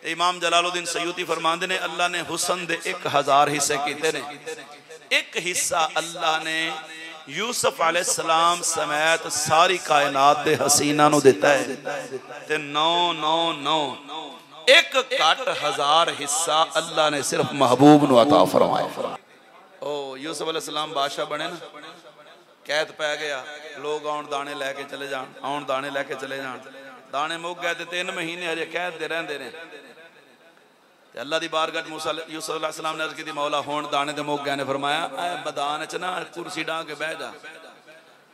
इमाम जलालुद्दीन सयूती फरमांदे ने अल्लाह ने हुसन दे 1000 हिस्से कीते ने। एक हिस्सा अल्लाह ने यूसुफ अलैहिस्सलाम समेत सारी कायनात दे हसीना नू दिता है ते 999 एक घट 1000 हिस्सा अल्लाह ने सिर्फ महबूब नू अता फरमाया। ओ यूसुफ अलैहिस्सलाम बादशाह बने ना, कैद पै गया, लोग आउण दाने लैके चले जान, आउण दाने लैके चले जान, दाने मुक गए ते 3 महीने हजे कैद दे रहिंदे ने। अल्लाह दी बारगाह मूसा यूसुफ अलैहिस्सलाम ने अर्ज की मौला हुण दाने ते मुक गए ने। फरमाया ऐ मैदान च ना कुर्सी डाह के बह जा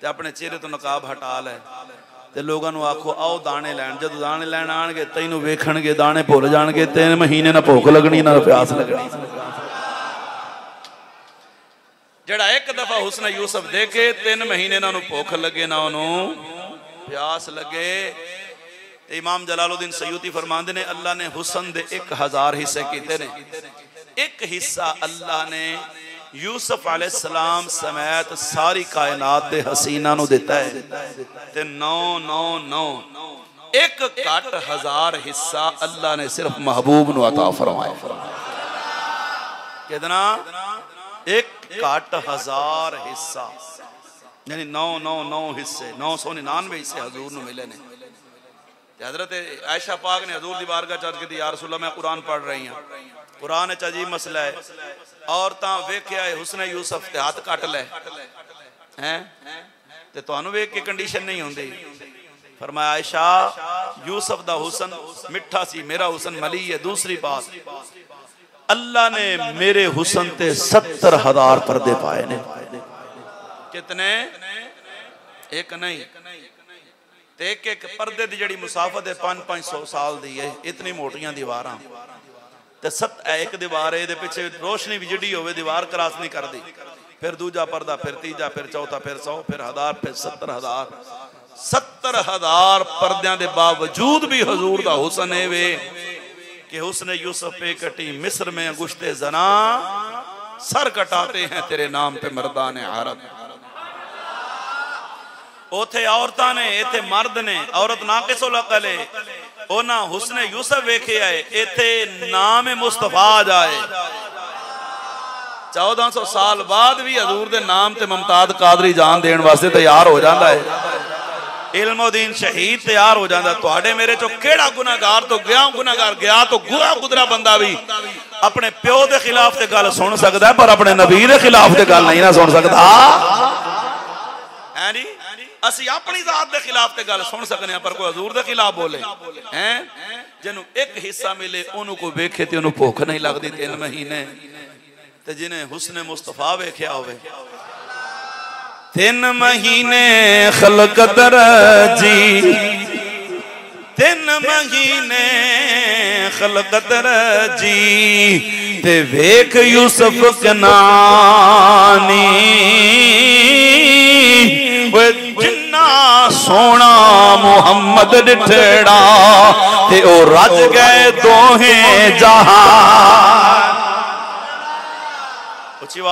ते अपने चेहरे तो नकाब हटा लै ते लोगों नू आखो आओ दाने लैन। जदों दाने लैन आणगे तैनू वेखणगे दाने भुल जाणगे, 3 महीने ना भुख लगनी ना प्यास लगनी। जड़ा एक दफा हुस्न यूसुफ देखे 3 महीने ना भुख लगे ना उन्होंने प्यास लगे। इमाम जलालुद्दीन सयूती फरमांदे ने अल्लाह ने हुसन दे 1000 हिस्से कीते ने। एक हिस्सा अल्लाह ने यूसुफ अलैहिस्सलाम समेत सारी कायनात दे हसीना नू दिता है ते 999 एक घट 1000 हिस्सा अल्लाह ने सिर्फ महबूब नू अता फरमाया। कितना? एक घट 1000 हिस्सा यानी 999 हिस्से 999 हिस्से हजूर नू मिले ने। हजरत आयशा पाक ने हजूर दी बारगाह च अर्ज की या रसूल अल्लाह मैं कुरान पढ़ रही हूं, कुरान च अजीब मसला है, औरतां वेख्या है हुस्न यूसुफ ते हाथ कट ले हैं ते तुहानू वेख के कंडीशन नहीं होंदी। फरमाया आयशा यूसुफ दा हुस्न मिठा सी, मेरा हुस्न मली है। दूसरी बात अल्लाह ने मेरे हुस्न ते 70,000 पर्दे पाए ने। कितने? एक नहीं, एक एक पर्दे दी जड़ी मुसाफत है 500 साल दी है, इतनी मोटियां दीवारां ते एक दीवार है पिछे रोशनी भी जिड़ी होवे दीवार क्रॉस नहीं करती। फिर दूजा पर्दा, फिर तीजा, फिर चौथा, फिर 100, फिर 1000, फिर 70,000। 70,000 पर्दों के बावजूद भी हजूर दा हुस्न है वे कि हुस्न यूसुफ पे कटी मिस्र में अंगुश्ते जना सर कटाते हैं तेरे नाम पे मर्दान अरब। उथे औरतां ने इथे मर्द ने, औरत ना किसो लकले ओना हुस्न यूसुफ वेखे आए, इथे नाम मुस्तफा जाए। 1400 साल बाद भी हजूर दे नाम ते मुमताज कादरी जान देन वास्ते तैयार हो जाता है। इल्मोदीन शहीद तैयार हो जाता। तुहाडे मेरे चो केड़ा गुनाहगार तो गया, गुनाहगार गया तो गुरा गुजरा बंदा भी अपने प्यो दे खिलाफ ते गल सुन सकता है, पर अपने नबी दे खिलाफ ते गल नहीं ना सुन सकता है। असी अपनी जात के खिलाफ ते गल सुन सकने पर कोई हजूर के खिलाफ बोले हैं जिन्हों एक हिस्सा मिले उन्होंने कोई वेखे तो उन्होंने भुख नहीं लगती 3 महीने। ते जिन्हें हुस्न मुस्तफा वेख्या होवे 3 महीने खलकत रजी, 3 महीने खलकत रजी ते वेख यूसुफ कनानी जिन्ना सोना मुहम्मद डिठड़ा ते ओ रज गए दोहें जहां।